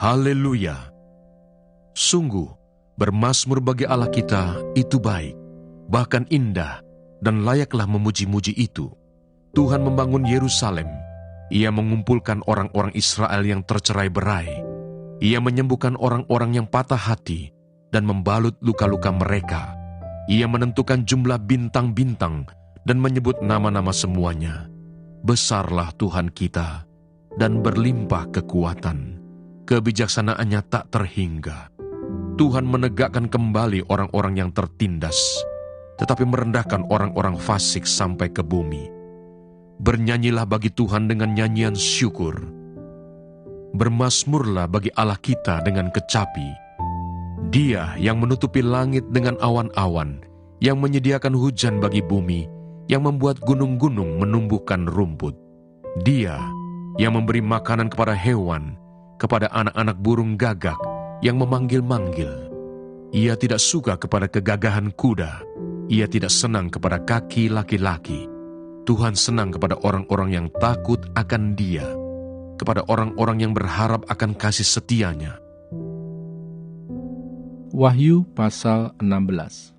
Haleluya! Sungguh, bermazmur bagi Allah kita itu baik, bahkan indah, dan layaklah memuji-muji itu. Tuhan membangun Yerusalem. Ia mengumpulkan orang-orang Israel yang tercerai-berai. Ia menyembuhkan orang-orang yang patah hati dan membalut luka-luka mereka. Ia menentukan jumlah bintang-bintang dan menyebut nama-nama semuanya. Besarlah Tuhan kita dan berlimpah kekuatan. Kebijaksanaannya tak terhingga. Tuhan menegakkan kembali orang-orang yang tertindas, tetapi merendahkan orang-orang fasik sampai ke bumi. Bernyanyilah bagi Tuhan dengan nyanyian syukur. Bermazmurlah bagi Allah kita dengan kecapi. Dia yang menutupi langit dengan awan-awan, yang menyediakan hujan bagi bumi, yang membuat gunung-gunung menumbuhkan rumput. Dia yang memberi makanan kepada hewan, kepada anak-anak burung gagak yang memanggil-manggil. Ia tidak suka kepada kegagahan kuda. Ia tidak senang kepada kaki laki-laki. Tuhan senang kepada orang-orang yang takut akan Dia, kepada orang-orang yang berharap akan kasih setia-Nya. Wahyu pasal 16.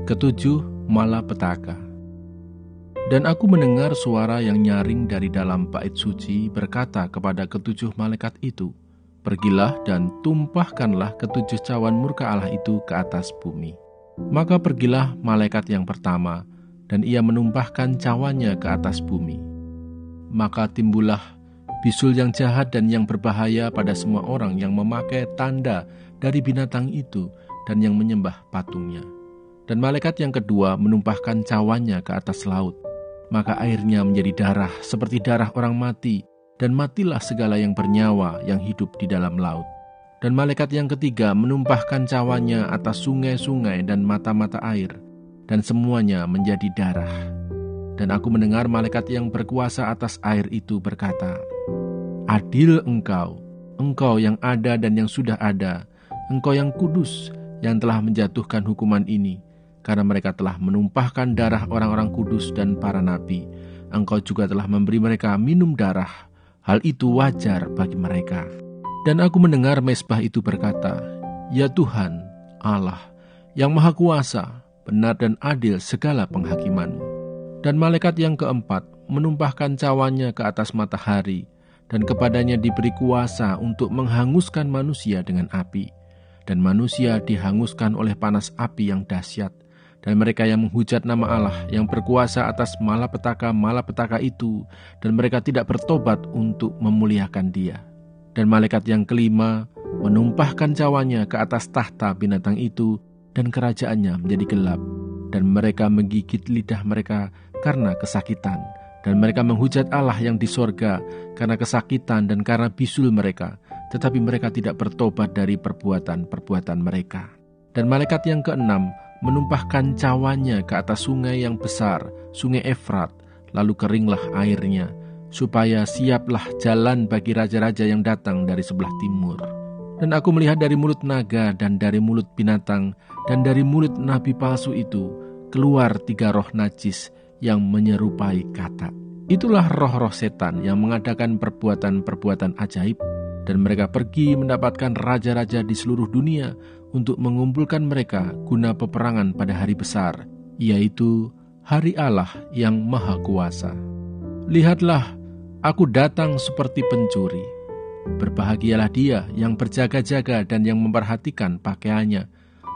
Ketujuh, malapetaka. Dan aku mendengar suara yang nyaring dari dalam bait suci berkata kepada ketujuh malaikat itu, "Pergilah dan tumpahkanlah ketujuh cawan murka Allah itu ke atas bumi." Maka pergilah malaikat yang pertama, dan ia menumpahkan cawannya ke atas bumi. Maka timbullah bisul yang jahat dan yang berbahaya pada semua orang yang memakai tanda dari binatang itu dan yang menyembah patungnya. Dan malaikat yang kedua menumpahkan cawannya ke atas laut. Maka airnya menjadi darah seperti darah orang mati, dan matilah segala yang bernyawa yang hidup di dalam laut. Dan malaikat yang ketiga menumpahkan cawannya atas sungai-sungai dan mata-mata air, dan semuanya menjadi darah. Dan aku mendengar malaikat yang berkuasa atas air itu berkata, "Adil engkau, engkau yang ada dan yang sudah ada, engkau yang kudus, yang telah menjatuhkan hukuman ini, karena mereka telah menumpahkan darah orang-orang kudus dan para nabi. Engkau juga telah memberi mereka minum darah. Hal itu wajar bagi mereka." Dan aku mendengar mezbah itu berkata, "Ya Tuhan, Allah, yang maha kuasa, benar dan adil segala penghakiman-Mu." Dan malaikat yang keempat menumpahkan cawannya ke atas matahari, dan kepadanya diberi kuasa untuk menghanguskan manusia dengan api. Dan manusia dihanguskan oleh panas api yang dahsyat. Dan mereka yang menghujat nama Allah yang berkuasa atas malapetaka-malapetaka itu, dan mereka tidak bertobat untuk memuliakan Dia. Dan malaikat yang kelima menumpahkan cawannya ke atas tahta binatang itu, dan kerajaannya menjadi gelap. Dan mereka menggigit lidah mereka karena kesakitan. Dan mereka menghujat Allah yang di sorga karena kesakitan dan karena bisul mereka. Tetapi mereka tidak bertobat dari perbuatan-perbuatan mereka. Dan malaikat yang keenam menumpahkan cawannya ke atas sungai yang besar, sungai Efrat, lalu keringlah airnya, supaya siaplah jalan bagi raja-raja yang datang dari sebelah timur. Dan aku melihat dari mulut naga dan dari mulut binatang dan dari mulut nabi palsu itu keluar 3 roh najis yang menyerupai kata. Itulah roh-roh setan yang mengadakan perbuatan-perbuatan ajaib, dan mereka pergi mendapatkan raja-raja di seluruh dunia untuk mengumpulkan mereka guna peperangan pada hari besar, yaitu hari Allah yang Maha Kuasa. Lihatlah, aku datang seperti pencuri. Berbahagialah dia yang berjaga-jaga dan yang memperhatikan pakaiannya,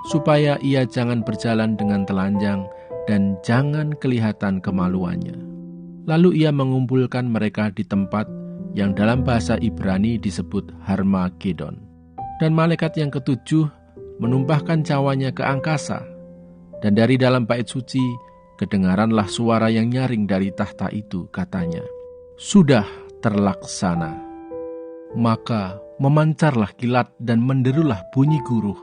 supaya ia jangan berjalan dengan telanjang dan jangan kelihatan kemaluannya. Lalu ia mengumpulkan mereka di tempat yang dalam bahasa Ibrani disebut Harmagedon. Dan malaikat yang ketujuh menumpahkan cawannya ke angkasa, dan dari dalam bait suci kedengaranlah suara yang nyaring dari tahta itu, katanya, "Sudah terlaksana." Maka memancarlah kilat dan menderulah bunyi guruh,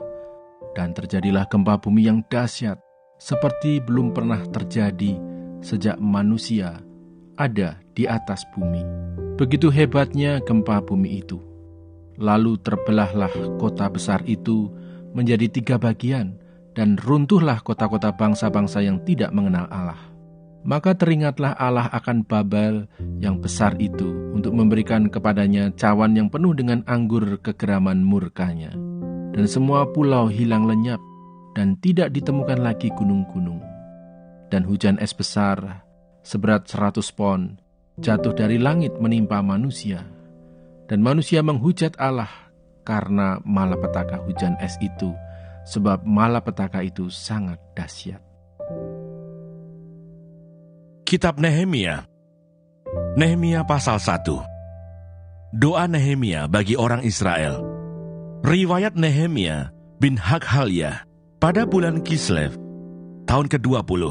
dan terjadilah gempa bumi yang dahsyat, seperti belum pernah terjadi sejak manusia ada di atas bumi. Begitu hebatnya gempa bumi itu. Lalu terbelahlah kota besar itu menjadi 3 bagian, dan runtuhlah kota-kota bangsa-bangsa yang tidak mengenal Allah. Maka teringatlah Allah akan Babel yang besar itu untuk memberikan kepadanya cawan yang penuh dengan anggur kegeraman murkanya. Dan semua pulau hilang lenyap dan tidak ditemukan lagi gunung-gunung. Dan hujan es besar seberat 100 pon jatuh dari langit menimpa manusia. Dan manusia menghujat Allah karena malapetaka hujan es itu, sebab malapetaka itu sangat dahsyat. Kitab Nehemia. Nehemia pasal 1. Doa Nehemia bagi orang Israel. Riwayat Nehemia bin Hakhalia. Pada bulan Kislev, tahun ke-20,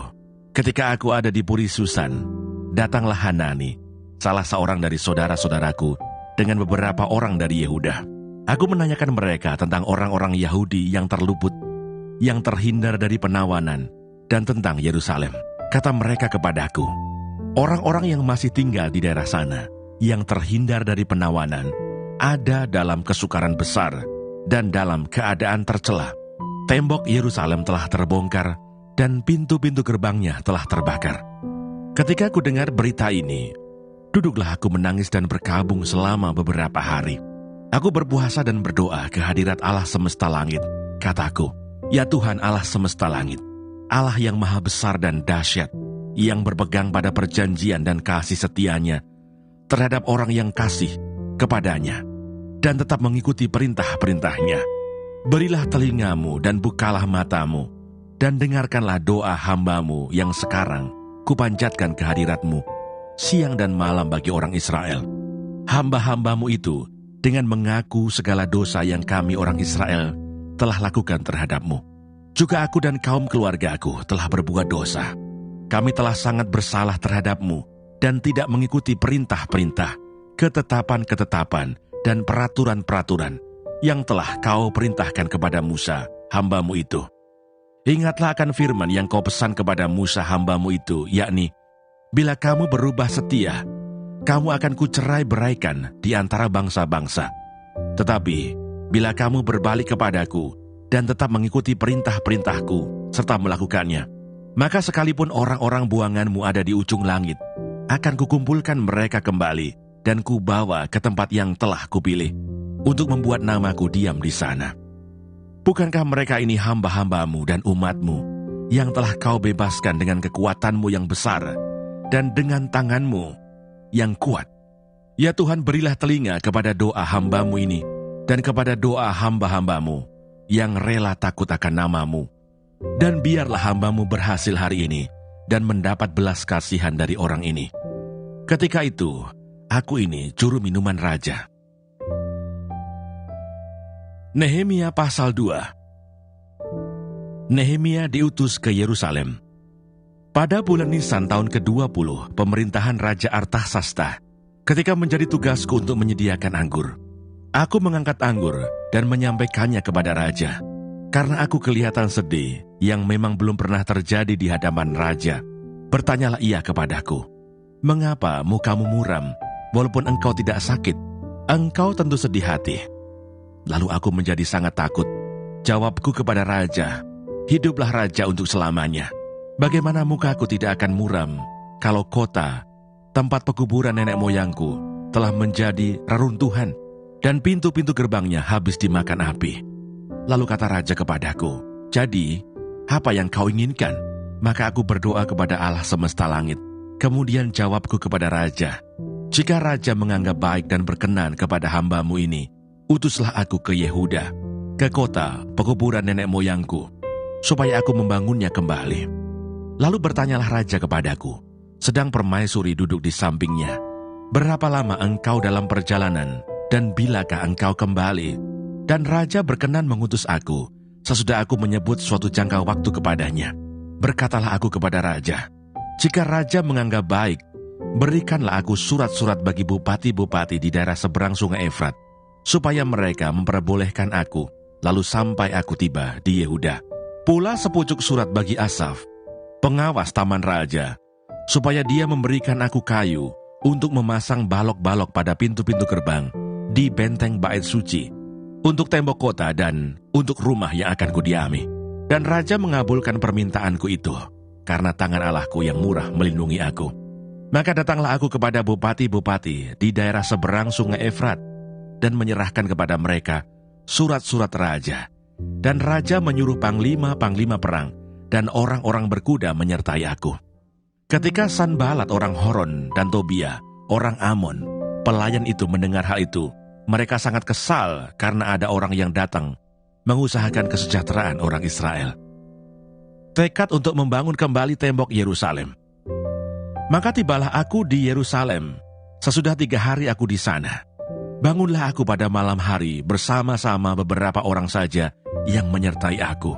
ketika aku ada di Puri Susan, datanglah Hanani, salah seorang dari saudara-saudaraku, dengan beberapa orang dari Yehuda. Aku menanyakan mereka tentang orang-orang Yahudi yang terluput, yang terhindar dari penawanan, dan tentang Yerusalem. Kata mereka kepadaku, orang-orang yang masih tinggal di daerah sana, yang terhindar dari penawanan, ada dalam kesukaran besar dan dalam keadaan tercela. Tembok Yerusalem telah terbongkar dan pintu-pintu gerbangnya telah terbakar. Ketika aku dengar berita ini, duduklah aku menangis dan berkabung selama beberapa hari. Aku berpuasa dan berdoa ke hadirat Allah semesta langit. Kataku, ya Tuhan Allah semesta langit, Allah yang maha besar dan dahsyat, yang berpegang pada perjanjian dan kasih setianya terhadap orang yang kasih kepadanya, dan tetap mengikuti perintah-perintahnya. Berilah telingamu dan bukalah matamu, dan dengarkanlah doa hambamu yang sekarang kupanjatkan ke hadiratmu, siang dan malam bagi orang Israel. Hamba-hambamu itu dengan mengaku segala dosa yang kami orang Israel telah lakukan terhadapmu. Juga aku dan kaum keluargaku telah berbuat dosa. Kami telah sangat bersalah terhadapmu dan tidak mengikuti perintah-perintah, ketetapan-ketetapan, dan peraturan-peraturan yang telah kau perintahkan kepada Musa, hambamu itu. Ingatlah akan firman yang kau pesan kepada Musa, hambamu itu, yakni, bila kamu berubah setia, kamu akan kucerai-beraikan di antara bangsa-bangsa. Tetapi, bila kamu berbalik kepadaku, dan tetap mengikuti perintah-perintahku, serta melakukannya, maka sekalipun orang-orang buanganmu ada di ujung langit, akan kukumpulkan mereka kembali, dan kubawa ke tempat yang telah kupilih, untuk membuat namaku diam di sana. Bukankah mereka ini hamba-hambamu dan umatmu, yang telah kau bebaskan dengan kekuatanmu yang besar, dan dengan tanganmu yang kuat? Ya Tuhan, berilah telinga kepada doa hambamu ini, dan kepada doa hamba-hambamu, yang rela takut akan namamu. Dan biarlah hambamu berhasil hari ini dan mendapat belas kasihan dari orang ini. Ketika itu, aku ini juru minuman raja. Nehemia pasal 2. Nehemia diutus ke Yerusalem. Pada bulan Nisan tahun ke-20 pemerintahan Raja Artasasta, ketika menjadi tugasku untuk menyediakan anggur, aku mengangkat anggur dan menyampaikannya kepada raja, karena aku kelihatan sedih yang memang belum pernah terjadi di hadapan raja. Bertanyalah ia kepadaku, mengapa mukamu muram, walaupun engkau tidak sakit? Engkau tentu sedih hati. Lalu aku menjadi sangat takut. Jawabku kepada raja, hiduplah raja untuk selamanya. Bagaimana mukaku tidak akan muram, kalau kota, tempat pekuburan nenek moyangku, telah menjadi reruntuhan, dan pintu-pintu gerbangnya habis dimakan api. Lalu kata raja kepadaku, jadi, apa yang kau inginkan? Maka aku berdoa kepada Allah semesta langit. Kemudian jawabku kepada raja, jika raja menganggap baik dan berkenan kepada hambamu ini, utuslah aku ke Yehuda, ke kota pekuburan nenek moyangku, supaya aku membangunnya kembali. Lalu bertanyalah raja kepadaku, sedang permaisuri duduk di sampingnya, berapa lama engkau dalam perjalanan, dan bilakah engkau kembali? Dan raja berkenan mengutus aku, sesudah aku menyebut suatu jangka waktu kepadanya. Berkatalah aku kepada raja, jika raja menganggap baik, berikanlah aku surat-surat bagi bupati-bupati di daerah seberang sungai Efrat, supaya mereka memperbolehkan aku, lalu sampai aku tiba di Yehuda. Pula sepucuk surat bagi Asaf, pengawas taman raja, supaya dia memberikan aku kayu untuk memasang balok-balok pada pintu-pintu gerbang di benteng bait suci, untuk tembok kota dan untuk rumah yang akan kudiami. Dan raja mengabulkan permintaanku itu. karena tangan Allahku yang murah melindungi aku. Maka datanglah aku kepada bupati-bupati di daerah seberang sungai Efrat, dan menyerahkan kepada mereka surat-surat raja. Dan raja menyuruh panglima-panglima perang, dan orang-orang berkuda menyertai aku. Ketika Sanbalat orang Horon dan Tobia, orang Amon, pelayan itu mendengar hal itu, mereka sangat kesal karena ada orang yang datang mengusahakan kesejahteraan orang Israel. Tekad untuk membangun kembali tembok Yerusalem. Maka tibalah aku di Yerusalem. Sesudah 3 hari aku di sana. Bangunlah aku pada malam hari bersama-sama beberapa orang saja yang menyertai aku.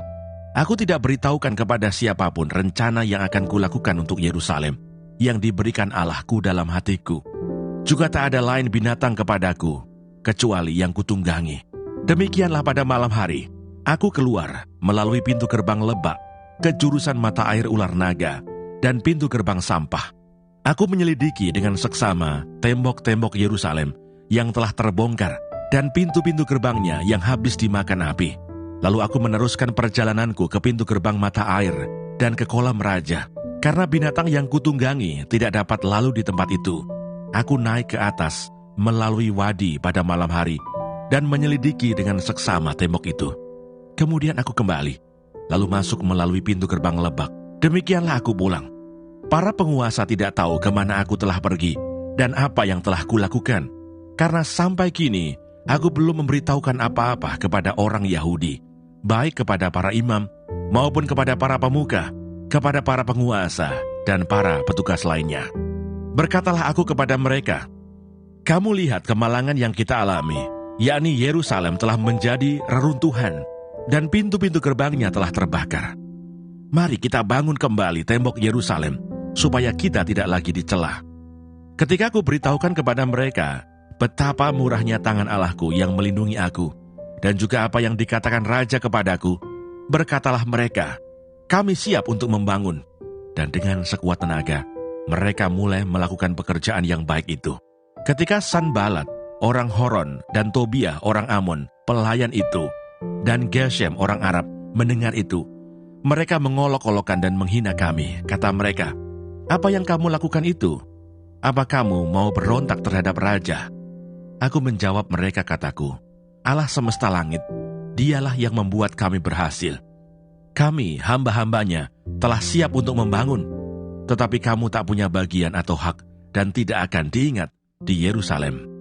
Aku tidak beritahukan kepada siapapun rencana yang akan kulakukan untuk Yerusalem yang diberikan Allahku dalam hatiku. Juga tak ada lain binatang kepadaku kecuali yang kutunggangi. Demikianlah pada malam hari, aku keluar melalui pintu gerbang Lebak ke jurusan mata air ular naga dan pintu gerbang sampah. Aku menyelidiki dengan seksama tembok-tembok Yerusalem yang telah terbongkar dan pintu-pintu gerbangnya yang habis dimakan api. Lalu aku meneruskan perjalananku ke pintu gerbang mata air dan ke kolam raja. Karena binatang yang kutunggangi tidak dapat lalu di tempat itu, aku naik ke atas melalui wadi pada malam hari dan menyelidiki dengan seksama tembok itu. Kemudian aku kembali, lalu masuk melalui pintu gerbang Lebak. Demikianlah aku pulang. Para penguasa tidak tahu kemana aku telah pergi dan apa yang telah kulakukan, karena sampai kini aku belum memberitahukan apa-apa kepada orang Yahudi, baik kepada para imam maupun kepada para pemuka, kepada para penguasa dan para petugas lainnya. Berkatalah aku kepada mereka, "Kamu lihat kemalangan yang kita alami, yakni Yerusalem telah menjadi reruntuhan dan pintu-pintu gerbangnya telah terbakar. Mari kita bangun kembali tembok Yerusalem, supaya kita tidak lagi dicela." Ketika aku beritahukan kepada mereka betapa murahnya tangan Allahku yang melindungi aku, dan juga apa yang dikatakan raja kepadaku, berkatalah mereka, "Kami siap untuk membangun." Dan dengan sekuat tenaga, mereka mulai melakukan pekerjaan yang baik itu. Ketika Sanbalat, orang Horon, dan Tobia, orang Amon, pelayan itu, dan Geshem, orang Arab, mendengar itu, mereka mengolok-olokkan dan menghina kami. Kata mereka, "Apa yang kamu lakukan itu? Apa kamu mau berontak terhadap raja?" Aku menjawab mereka, kataku, "Allah semesta langit, dialah yang membuat kami berhasil. Kami, hamba-hambanya, telah siap untuk membangun, tetapi kamu tak punya bagian atau hak dan tidak akan diingat di Yerusalem."